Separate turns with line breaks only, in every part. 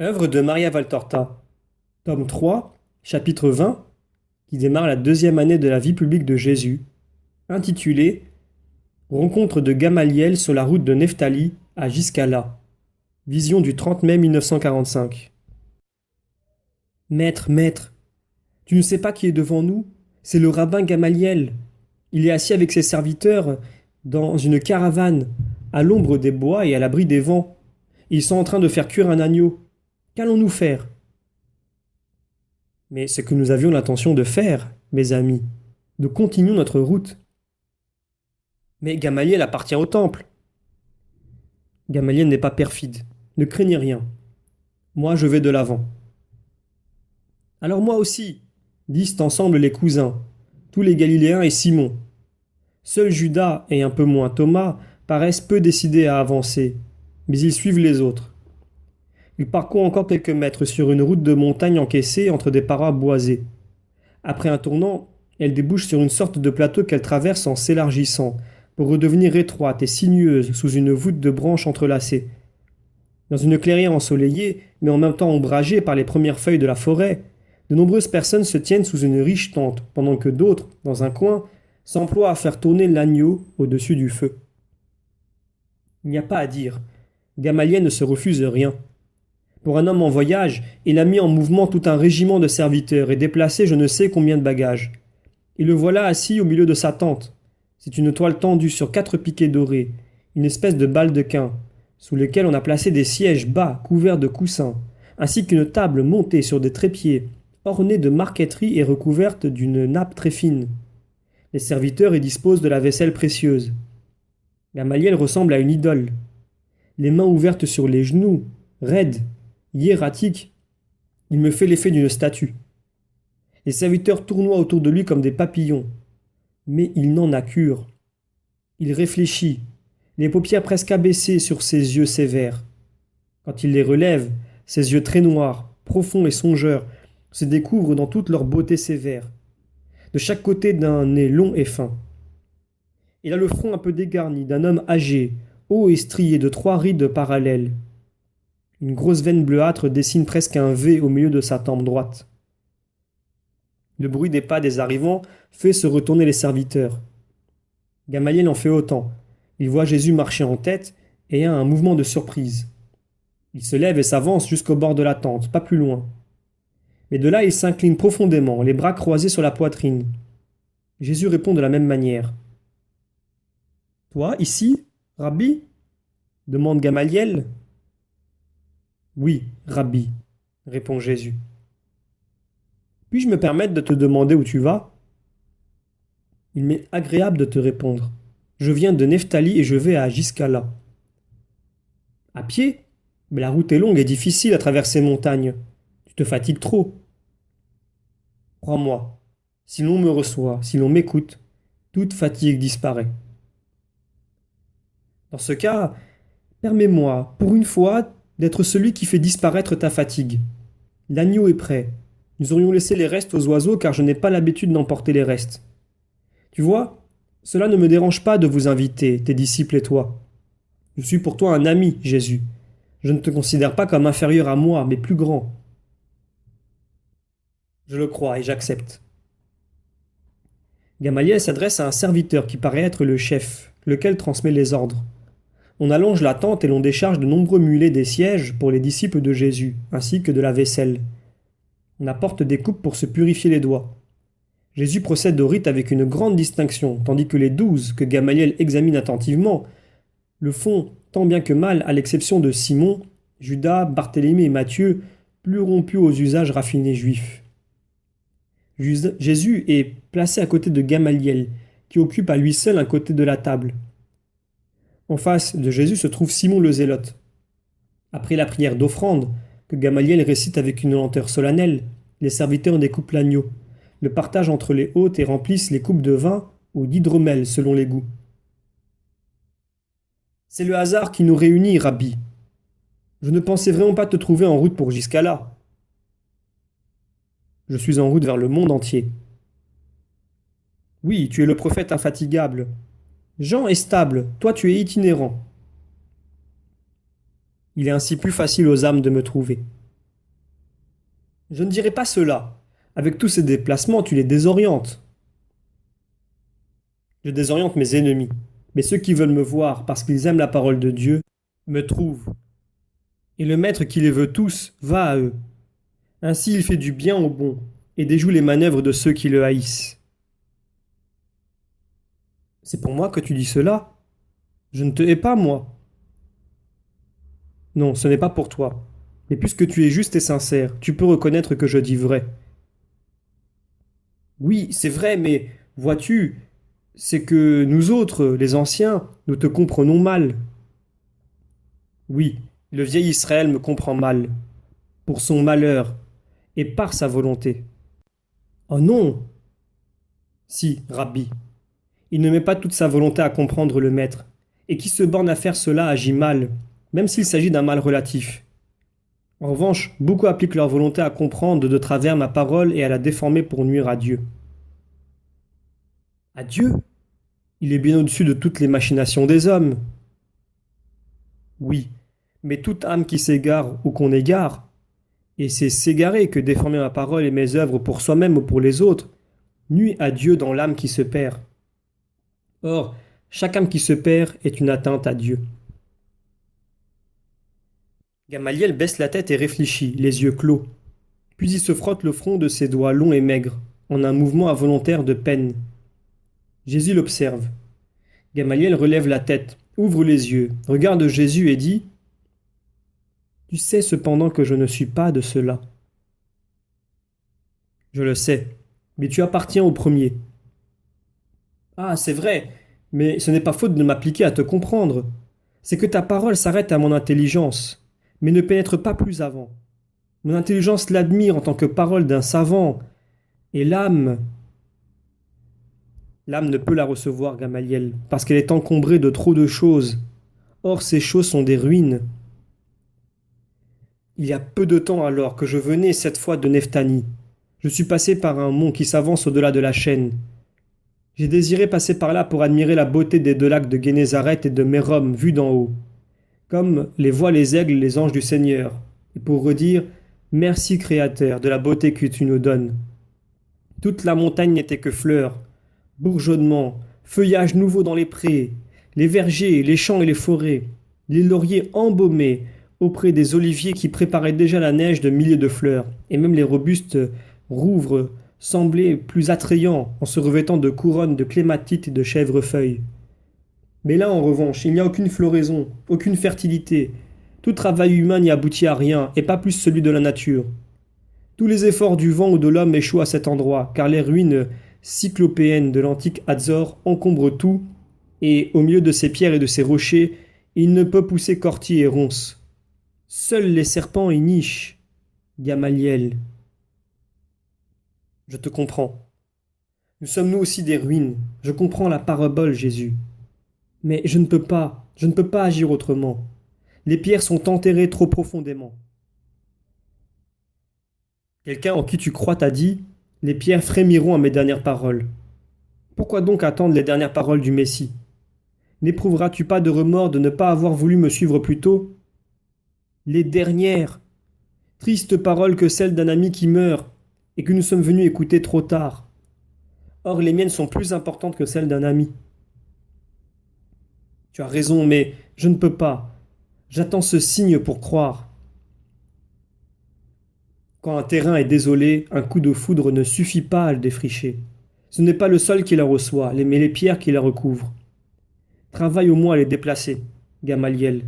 Œuvre de Maria Valtorta, tome 3, chapitre 20, qui démarre la deuxième année de la vie publique de Jésus, intitulé Rencontre de Gamaliel sur la route de Nephtali à Giscala. Vision du 30 mai 1945. Maître, maître, tu ne sais pas qui est devant nous? C'est le rabbin Gamaliel. Il est assis avec ses serviteurs dans une caravane, à l'ombre des bois et à l'abri des vents. Ils sont en train de faire cuire un agneau. Qu'allons-nous faire? Mais ce que nous avions l'intention de faire, mes amis, nous continuons notre route. Mais Gamaliel appartient au temple. Gamaliel n'est pas perfide. Ne craignez rien. Moi, je vais de l'avant. Alors moi aussi, disent ensemble les cousins, tous les Galiléens et Simon. Seuls Judas et un peu moins Thomas paraissent peu décidés à avancer, mais ils suivent les autres. Ils parcourent encore quelques mètres sur une route de montagne encaissée entre des parois boisées. Après un tournant, elle débouche sur une sorte de plateau qu'elle traverse en s'élargissant, pour redevenir étroite et sinueuse sous une voûte de branches entrelacées. Dans une clairière ensoleillée, mais en même temps ombragée par les premières feuilles de la forêt, de nombreuses personnes se tiennent sous une riche tente, pendant que d'autres, dans un coin, s'emploient à faire tourner l'agneau au-dessus du feu. Il n'y a pas à dire. Gamaliel ne se refuse rien. Pour un homme en voyage, il a mis en mouvement tout un régiment de serviteurs et déplacé je ne sais combien de bagages. Et le voilà assis au milieu de sa tente. C'est une toile tendue sur 4 piquets dorés, une espèce de baldequin, sous lequel on a placé des sièges bas couverts de coussins, ainsi qu'une table montée sur des trépieds, ornée de marqueterie et recouverte d'une nappe très fine. Les serviteurs y disposent de la vaisselle précieuse. Gamaliel ressemble à une idole. Les mains ouvertes sur les genoux, raides, hiératique, il me fait l'effet d'une statue. Les serviteurs tournoient autour de lui comme des papillons. Mais il n'en a cure. Il réfléchit, les paupières presque abaissées sur ses yeux sévères. Quand il les relève, ses yeux très noirs, profonds et songeurs, se découvrent dans toute leur beauté sévère, de chaque côté d'un nez long et fin. Il a le front un peu dégarni d'un homme âgé, haut et strié de 3 rides parallèles. Une grosse veine bleuâtre dessine presque un V au milieu de sa tempe droite. Le bruit des pas des arrivants fait se retourner les serviteurs. Gamaliel en fait autant. Il voit Jésus marcher en tête et a un mouvement de surprise. Il se lève et s'avance jusqu'au bord de la tente, pas plus loin. Mais de là, il s'incline profondément, les bras croisés sur la poitrine. Jésus répond de la même manière. Toi, ici, Rabbi? Demande Gamaliel. Oui, Rabbi, répond Jésus. Puis-je me permettre de te demander où tu vas? Il m'est agréable de te répondre. Je viens de Nephtali et je vais à Giscala. À pied? Mais la route est longue et difficile à travers ces montagnes. Tu te fatigues trop. Crois-moi, si l'on me reçoit, si l'on m'écoute, toute fatigue disparaît. Dans ce cas, permets-moi, pour une fois, d'être celui qui fait disparaître ta fatigue. L'agneau est prêt. Nous aurions laissé les restes aux oiseaux car je n'ai pas l'habitude d'emporter les restes. Tu vois, cela ne me dérange pas de vous inviter, tes disciples et toi. Je suis pour toi un ami, Jésus. Je ne te considère pas comme inférieur à moi, mais plus grand. Je le crois et j'accepte. Gamaliel s'adresse à un serviteur qui paraît être le chef, lequel transmet les ordres. On allonge la tente et l'on décharge de nombreux mulets des sièges pour les disciples de Jésus, ainsi que de la vaisselle. On apporte des coupes pour se purifier les doigts. Jésus procède au rite avec une grande distinction, tandis que les 12, que Gamaliel examine attentivement, le font tant bien que mal, à l'exception de Simon, Judas, Barthélemy et Matthieu, plus rompus aux usages raffinés juifs. Jésus est placé à côté de Gamaliel, qui occupe à lui seul un côté de la table. En face de Jésus se trouve Simon le Zélote. Après la prière d'offrande, que Gamaliel récite avec une lenteur solennelle, les serviteurs découpent l'agneau, le partagent entre les hôtes et remplissent les coupes de vin ou d'hydromel selon les goûts. C'est le hasard qui nous réunit, Rabbi. Je ne pensais vraiment pas te trouver en route pour jusqu'à-là. Je suis en route vers le monde entier. Oui, tu es le prophète infatigable. Jean est stable, toi tu es itinérant. Il est ainsi plus facile aux âmes de me trouver. Je ne dirai pas cela. Avec tous ces déplacements, tu les désorientes. Je désoriente mes ennemis. Mais ceux qui veulent me voir parce qu'ils aiment la parole de Dieu me trouvent. Et le Maître qui les veut tous va à eux. Ainsi il fait du bien aux bons et déjoue les manœuvres de ceux qui le haïssent. C'est pour moi que tu dis cela? Je ne te hais pas, moi. Non, ce n'est pas pour toi. Mais puisque tu es juste et sincère, tu peux reconnaître que je dis vrai. Oui, c'est vrai, mais vois-tu, c'est que nous autres, les anciens, nous te comprenons mal. Oui, le vieil Israël me comprend mal, pour son malheur, et par sa volonté. Oh non! Si, Rabbi, il ne met pas toute sa volonté à comprendre le Maître, et qui se borne à faire cela agit mal, même s'il s'agit d'un mal relatif. En revanche, beaucoup appliquent leur volonté à comprendre de travers ma parole et à la déformer pour nuire à Dieu. À Dieu? Il est bien au-dessus de toutes les machinations des hommes. Oui, mais toute âme qui s'égare ou qu'on égare, et c'est s'égarer que déformer ma parole et mes œuvres pour soi-même ou pour les autres, nuit à Dieu dans l'âme qui se perd. Or, chaque âme qui se perd est une atteinte à Dieu. Gamaliel baisse la tête et réfléchit, les yeux clos. Puis il se frotte le front de ses doigts longs et maigres, en un mouvement involontaire de peine. Jésus l'observe. Gamaliel relève la tête, ouvre les yeux, regarde Jésus et dit « Tu sais cependant que je ne suis pas de cela. » Je le sais, mais tu appartiens au premier. Ah, c'est vrai, mais ce n'est pas faute de m'appliquer à te comprendre. C'est que ta parole s'arrête à mon intelligence, mais ne pénètre pas plus avant. Mon intelligence l'admire en tant que parole d'un savant, et l'âme ne peut la recevoir, Gamaliel, parce qu'elle est encombrée de trop de choses. Or, ces choses sont des ruines. Il y a peu de temps alors que je venais cette fois de Nephtali. Je suis passé par un mont qui s'avance au-delà de la chaîne. J'ai désiré passer par là pour admirer la beauté des deux lacs de Guénézareth et de Mérom vus d'en haut, comme les voient les aigles les anges du Seigneur, et pour redire « Merci Créateur de la beauté que tu nous donnes ». Toute la montagne n'était que fleurs, bourgeonnements, feuillages nouveaux dans les prés, les vergers, les champs et les forêts, les lauriers embaumés auprès des oliviers qui préparaient déjà la neige de milliers de fleurs, et même les robustes rouvres semblaient plus attrayants en se revêtant de couronnes de clématites et de chèvrefeuilles. Mais là, en revanche, il n'y a aucune floraison, aucune fertilité. Tout travail humain n'y aboutit à rien, et pas plus celui de la nature. Tous les efforts du vent ou de l'homme échouent à cet endroit, car les ruines cyclopéennes de l'antique Hazor encombrent tout, et au milieu de ces pierres et de ces rochers, il ne peut pousser qu'orties et ronces. Seuls les serpents y nichent. Gamaliel. Je te comprends. Nous sommes nous aussi des ruines. Je comprends la parabole, Jésus. Mais je ne peux pas agir autrement. Les pierres sont enterrées trop profondément. Quelqu'un en qui tu crois t'a dit « Les pierres frémiront à mes dernières paroles ». Pourquoi donc attendre les dernières paroles du Messie? N'éprouveras-tu pas de remords de ne pas avoir voulu me suivre plus tôt? Les dernières, tristes paroles que celles d'un ami qui meurt et que nous sommes venus écouter trop tard. Or les miennes sont plus importantes que celles d'un ami. Tu as raison, mais je ne peux pas. J'attends ce signe pour croire. Quand un terrain est désolé, un coup de foudre ne suffit pas à le défricher. Ce n'est pas le sol qui la reçoit, mais les pierres qui la recouvrent. Travaille au moins à les déplacer, Gamaliel.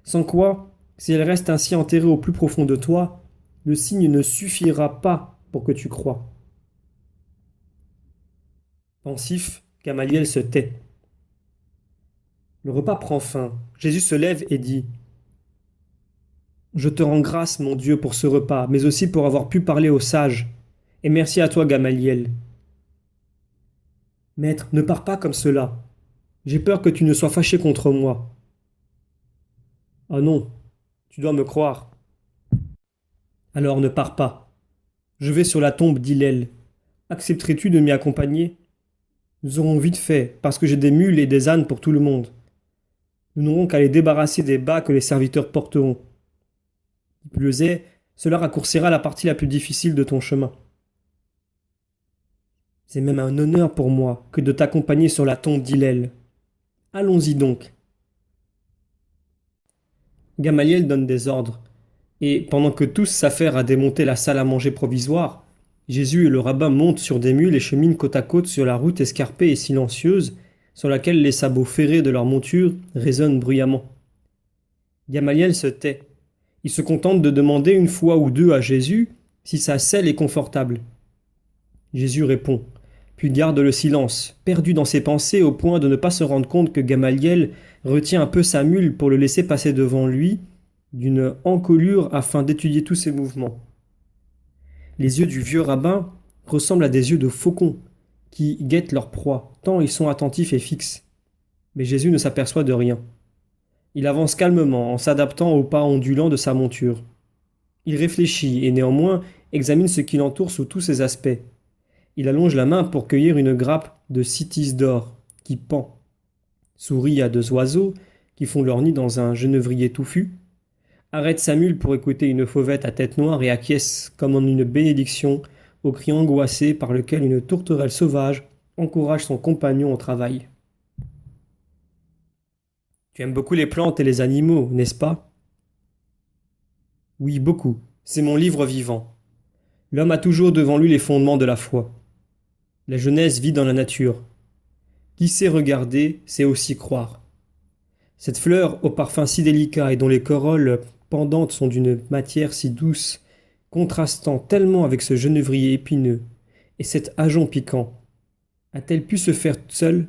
Sans quoi, si elles restent ainsi enterrées au plus profond de toi, le signe ne suffira pas pour que tu crois. Pensif, Gamaliel se tait. Le repas prend fin. Jésus se lève et dit « Je te rends grâce, mon Dieu, pour ce repas, mais aussi pour avoir pu parler aux sages. Et merci à toi, Gamaliel. » Maître, ne pars pas comme cela. J'ai peur que tu ne sois fâché contre moi. Ah non, tu dois me croire. Alors ne pars pas. Je vais sur la tombe d'Hillel. Accepterais-tu de m'y accompagner? Nous aurons vite fait, parce que j'ai des mules et des ânes pour tout le monde. Nous n'aurons qu'à les débarrasser des bas que les serviteurs porteront. Qui plus est, Cela raccourcira la partie la plus difficile de ton chemin. C'est même un honneur pour moi que de t'accompagner sur la tombe d'Hillel. Allons-y donc. Gamaliel donne des ordres, et pendant que tous s'affairent à démonter la salle à manger provisoire, Jésus et le rabbin montent sur des mules et cheminent côte à côte sur la route escarpée et silencieuse, sur laquelle les sabots ferrés de leurs montures résonnent bruyamment. Gamaliel se tait. Il se contente de demander une fois ou deux à Jésus si sa selle est confortable. Jésus répond, puis garde le silence, perdu dans ses pensées au point de ne pas se rendre compte que Gamaliel retient un peu sa mule pour le laisser passer devant lui d'une encolure afin d'étudier tous ses mouvements. Les yeux du vieux rabbin ressemblent à des yeux de faucons qui guettent leur proie, tant ils sont attentifs et fixes. Mais Jésus ne s'aperçoit de rien. Il avance calmement en s'adaptant au pas ondulant de sa monture. Il réfléchit et néanmoins examine ce qui l'entoure sous tous ses aspects. Il allonge la main pour cueillir une grappe de cytis d'or qui pend. Sourit à deux oiseaux qui font leur nid dans un genevrier touffu. Arrête sa mule pour écouter une fauvette à tête noire et acquiesce comme en une bénédiction au cri angoissé par lequel une tourterelle sauvage encourage son compagnon au travail. Tu aimes beaucoup les plantes et les animaux, n'est-ce pas? Oui, beaucoup. C'est mon livre vivant. L'homme a toujours devant lui les fondements de la foi. La jeunesse vit dans la nature. Qui sait regarder, sait aussi croire. Cette fleur au parfum si délicat et dont les corolles pendantes sont d'une matière si douce, contrastant tellement avec ce genevrier épineux et cet ajonc piquant, a-t-elle pu se faire seule?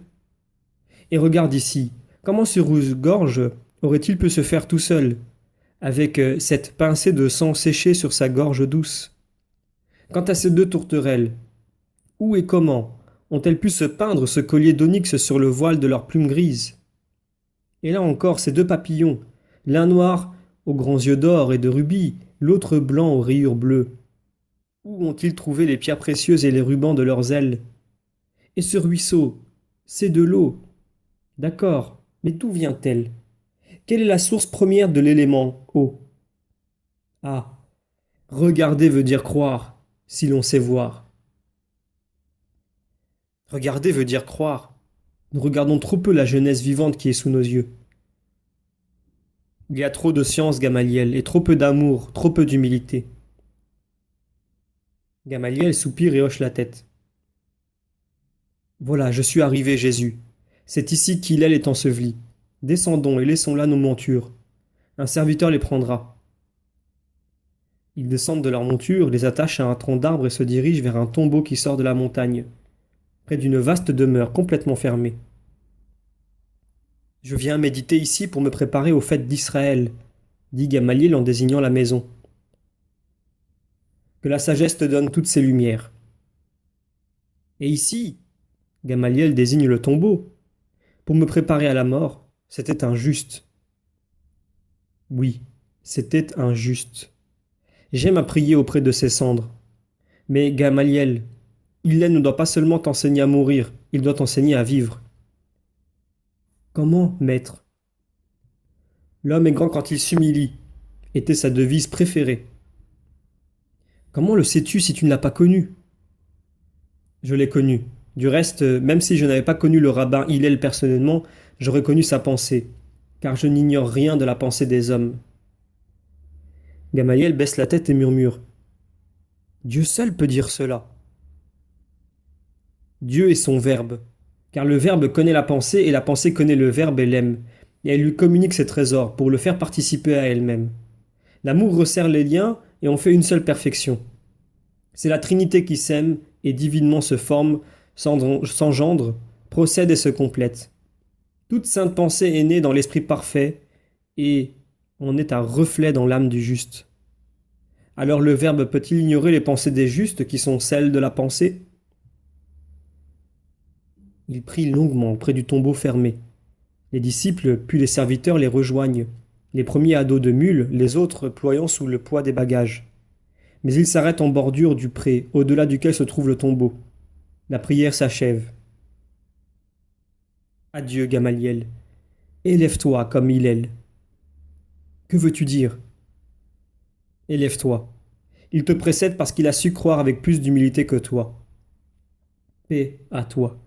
Et regarde ici, comment ce rouge-gorge aurait-il pu se faire tout seul, avec cette pincée de sang séché sur sa gorge douce? Quant à ces deux tourterelles, où et comment ont-elles pu se peindre ce collier d'onyx sur le voile de leurs plumes grises? Et là encore, ces deux papillons, l'un noir aux grands yeux d'or et de rubis, l'autre blanc aux rayures bleues. Où ont-ils trouvé les pierres précieuses et les rubans de leurs ailes? Et ce ruisseau, c'est de l'eau. D'accord, mais d'où vient-elle? Quelle est la source première de l'élément eau? Ah, regarder veut dire croire, si l'on sait voir. Regarder veut dire croire. Nous regardons trop peu la jeunesse vivante qui est sous nos yeux. Il y a trop de science, Gamaliel, et trop peu d'amour, trop peu d'humilité. Gamaliel soupire et hoche la tête. Voilà, je suis arrivé, Jésus. C'est ici qu'Hillel est enseveli. Descendons et laissons là nos montures. Un serviteur les prendra. Ils descendent de leur monture, les attachent à un tronc d'arbre et se dirigent vers un tombeau qui sort de la montagne, près d'une vaste demeure complètement fermée. Je viens méditer ici pour me préparer aux fêtes d'Israël, dit Gamaliel en désignant la maison. Que la sagesse te donne toutes ses lumières. Et ici, Gamaliel désigne le tombeau. Pour me préparer à la mort, c'était injuste. Oui, c'était injuste. J'aime à prier auprès de ces cendres. Mais Gamaliel, Hillel ne doit pas seulement t'enseigner à mourir, il doit t'enseigner à vivre. Comment, maître? L'homme est grand quand il s'humilie, était sa devise préférée. Comment le sais-tu si tu ne l'as pas connu? Je l'ai connu. Du reste, même si je n'avais pas connu le rabbin Hillel personnellement, j'aurais connu sa pensée, car je n'ignore rien de la pensée des hommes. Gamaliel baisse la tête et murmure. Dieu seul peut dire cela. Dieu est son Verbe, car le Verbe connaît la pensée et la pensée connaît le Verbe et l'aime, et elle lui communique ses trésors pour le faire participer à elle-même. L'amour resserre les liens et en fait une seule perfection. C'est la Trinité qui s'aime et divinement se forme, s'engendre, procède et se complète. Toute sainte pensée est née dans l'Esprit parfait et en est un reflet dans l'âme du juste. Alors le Verbe peut-il ignorer les pensées des justes qui sont celles de la pensée? Il prie longuement près du tombeau fermé. Les disciples puis les serviteurs les rejoignent, les premiers à dos de mule, les autres ployant sous le poids des bagages. Mais ils s'arrêtent en bordure du pré, au-delà duquel se trouve le tombeau. La prière s'achève. Adieu, Gamaliel. Élève-toi comme Hillel. Que veux-tu dire? Élève-toi. Il te précède parce qu'il a su croire avec plus d'humilité que toi. Paix à toi.